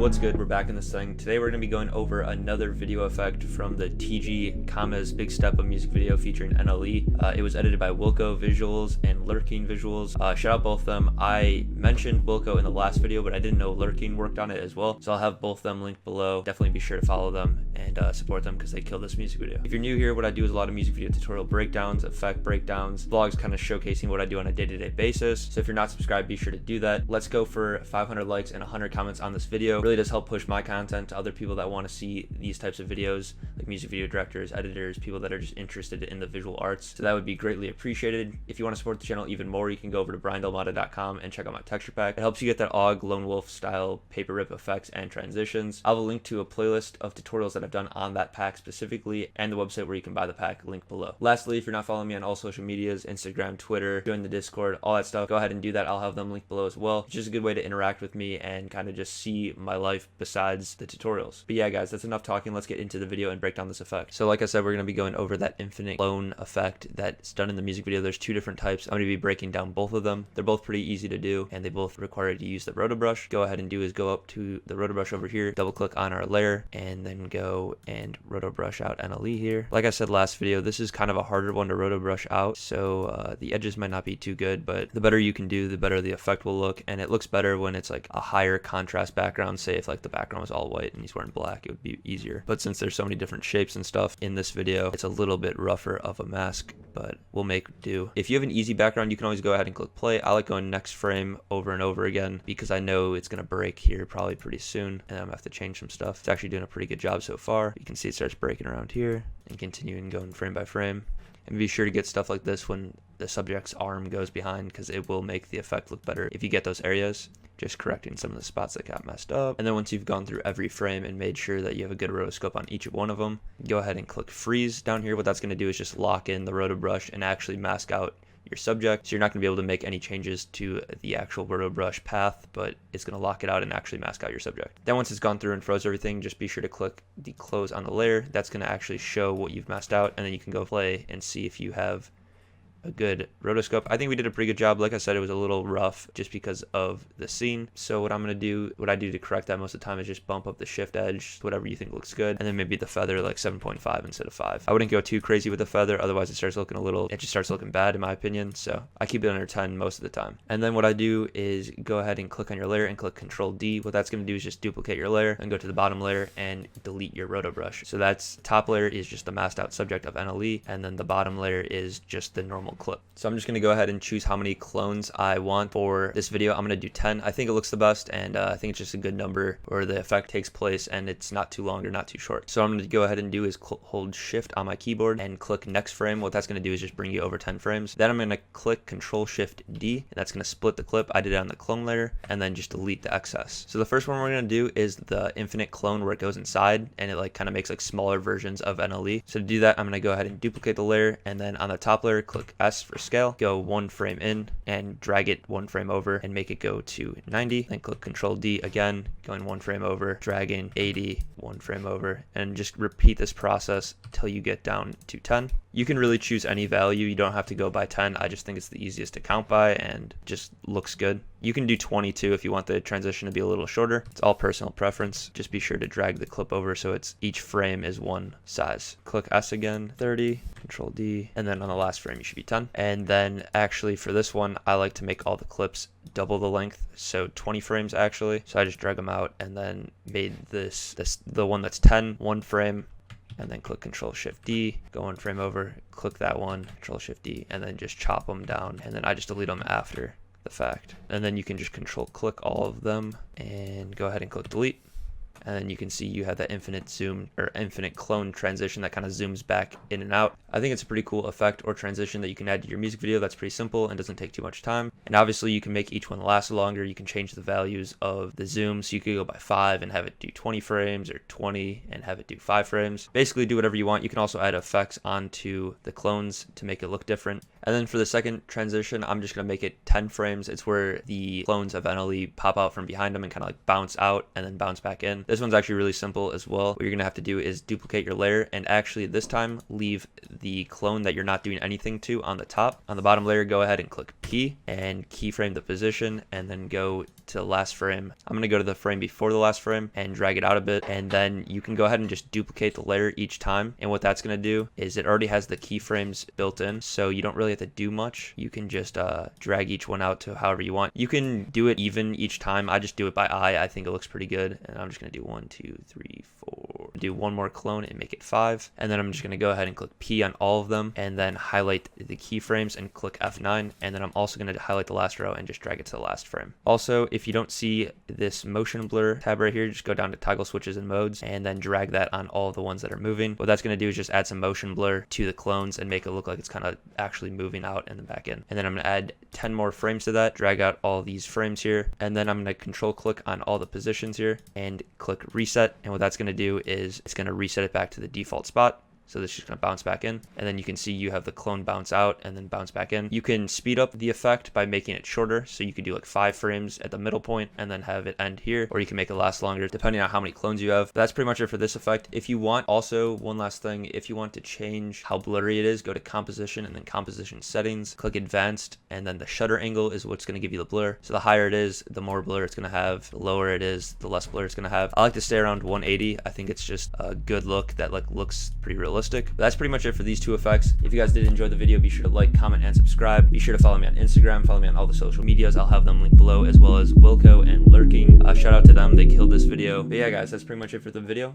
What's good? We're back in this thing. Today we're going to be going over another video effect from the TG KOMMAS Big STEPPA music video featuring NLE. It was edited by WILKO Visuals and Lurking Visuals. Shout out both of them. I mentioned WILKO in the last video, but I didn't know Lurking worked on it as well. So I'll have both of them linked below. Definitely be sure to follow them and support them because they killed this music video. If you're new here, what I do is a lot of music video tutorial breakdowns, effect breakdowns, vlogs kind of showcasing what I do on a day-to-day basis. So if you're not subscribed, be sure to do that. Let's go for 500 likes and 100 comments on this video. It really does help push my content to other people that want to see these types of videos, like music video directors, editors, people that are just interested in the visual arts. So that would be greatly appreciated. If you want to support the channel even more, you can go over to briandelmata.com and check out my texture pack. It helps you get that OG Lone Wolf style paper rip effects and transitions. I'll have a link to a playlist of tutorials that I've done on that pack specifically, and the website where you can buy the pack linked below. Lastly, if you're not following me on all social medias, Instagram, Twitter, join the Discord, all that stuff, go ahead and do that. I'll have them linked below as well. It's just a good way to interact with me and kind of just see my life besides the tutorials. But yeah, guys, that's enough talking. Let's get into the video and break down this effect. So like I said, we're going to be going over that infinite clone effect that's done in the music video. There's two different types. I'm going to be breaking down both of them. They're both pretty easy to do, and they both require you to use the roto brush. Go ahead and do is go up to the roto brush over here, double click on our layer, and then go and roto brush out NLE here. Like I said last video, this is kind of a harder one to roto brush out, so the edges might not be too good, but the better you can do, the better the effect will look. And it looks better when it's like a higher contrast background. Say if like the background was all white and he's wearing black, it would be easier. But since there's so many different shapes and stuff in this video, it's a little bit rougher of a mask, but we'll make do. If you have an easy background, you can always go ahead and click play. I like going next frame over and over again because I know it's gonna break here probably pretty soon, and I'm gonna have to change some stuff. It's actually doing a pretty good job so far. You can see it starts breaking around here and continuing going frame by frame. And be sure to get stuff like this when the subject's arm goes behind, because it will make the effect look better if you get those areas. Just correcting some of the spots that got messed up. And then once you've gone through every frame and made sure that you have a good rotoscope on each one of them, go ahead and click freeze down here. What that's going to do is just lock in the roto brush and actually mask out your subject. So you're not going to be able to make any changes to the actual roto brush path, but it's going to lock it out and actually mask out your subject. Then once it's gone through and froze everything, just be sure to click the close on the layer. That's going to actually show what you've masked out, and then you can go play and see if you have a good rotoscope. I think we did a pretty good job. Like I said, it was a little rough just because of the scene. So what I'm going to do, what I do to correct that most of the time is just bump up the shift edge, whatever you think looks good. And then maybe the feather like 7.5 instead of 5. I wouldn't go too crazy with the feather. Otherwise it starts looking it just starts looking bad in my opinion. So I keep it under 10 most of the time. And then what I do is go ahead and click on your layer and click Control D. What that's going to do is just duplicate your layer and go to the bottom layer and delete your roto brush. So that's top layer is just the masked out subject of NLE, and then the bottom layer is just the normal clip. So I'm just going to go ahead and choose how many clones I want for this video. I'm going to do 10. I think it looks the best, and I think it's just a good number where the effect takes place and it's not too long or not too short. So I'm going to go ahead and do is hold shift on my keyboard and click next frame. What that's going to do is just bring you over 10 frames. Then I'm going to click Control Shift D, and that's going to split the clip. I did it on the clone layer, and then just delete the excess. So the first one we're going to do is the infinite clone where it goes inside and it like kind of makes like smaller versions of NLE. So to do that, I'm going to go ahead and duplicate the layer, and then on the top layer click S for scale, go one frame in and drag it one frame over and make it go to 90. Then click Control D again, going one frame over, dragging 80, one frame over, and just repeat this process until you get down to 10. You can really choose any value. You don't have to go by 10. I just think it's the easiest to count by and just looks good. You can do 22 if you want the transition to be a little shorter. It's all personal preference. Just be sure to drag the clip over so it's each frame is one size. Click S again, 30, Control D, and then on the last frame you should be 10. And then actually for this one, I like to make all the clips double the length, so 20 frames actually. So I just drag them out and then made the one that's 10, one frame, and then click Control Shift D, go one frame over, click that one, Control Shift D, and then just chop them down. And then I just delete them after the fact. And then you can just Control click all of them and go ahead and click delete. And then you can see you have that infinite zoom or infinite clone transition that kind of zooms back in and out. I think it's a pretty cool effect or transition that you can add to your music video that's pretty simple and doesn't take too much time. And obviously you can make each one last longer. You can change the values of the zoom, so you could go by 5 and have it do 20 frames, or 20 and have it do 5 frames. Basically do whatever you want. You can also add effects onto the clones to make it look different. And then for the second transition, I'm just going to make it 10 frames. It's where the clones of NLE pop out from behind them and kind of like bounce out and then bounce back in. This one's actually really simple as well. What you're going to have to do is duplicate your layer, and actually this time leave the clone that you're not doing anything to on the top. On the bottom layer, go ahead and click key and keyframe the position, and then go to the last frame. I'm going to go to the frame before the last frame and drag it out a bit, and then you can go ahead and just duplicate the layer each time. And what that's going to do is it already has the keyframes built in, so you don't really have to do much. You can just drag each one out to however you want. You can do it even each time. I just do it by eye. I think it looks pretty good, and I'm just going to do 1, 2, 3, 4. Do one more clone and make it 5, and then I'm just going to go ahead and click P on all of them, and then highlight the keyframes and click F9, and then I'm also going to highlight the last row and just drag it to the last frame. Also, if you don't see this motion blur tab right here, just go down to toggle switches and modes, and then drag that on all of the ones that are moving. What that's going to do is just add some motion blur to the clones and make it look like it's kind of actually moving out and then back in. And then I'm going to add 10 more frames to that, drag out all these frames here, and then I'm going to control click on all the positions here and click reset. And what that's going to do is it's going to reset it back to the default spot. So this is just going to bounce back in, and then you can see you have the clone bounce out and then bounce back in. You can speed up the effect by making it shorter, so you could do like 5 frames at the middle point and then have it end here, or you can make it last longer depending on how many clones you have. But that's pretty much it for this effect. If you want, also one last thing, if you want to change how blurry it is, go to composition and then composition settings, click advanced, and then the shutter angle is what's going to give you the blur. So the higher it is, the more blur it's going to have. The lower it is, the less blur it's going to have. I like to stay around 180. I think it's just a good look that like looks pretty realistic. But that's pretty much it for these 2 effects. If you guys did enjoy the video, be sure to like, comment, and subscribe. Be sure to follow me on Instagram, follow me on all the social medias. I'll have them linked below, as well as WILKO and Lurking. Shout out to them, they killed this video. But yeah guys, that's pretty much it for the video.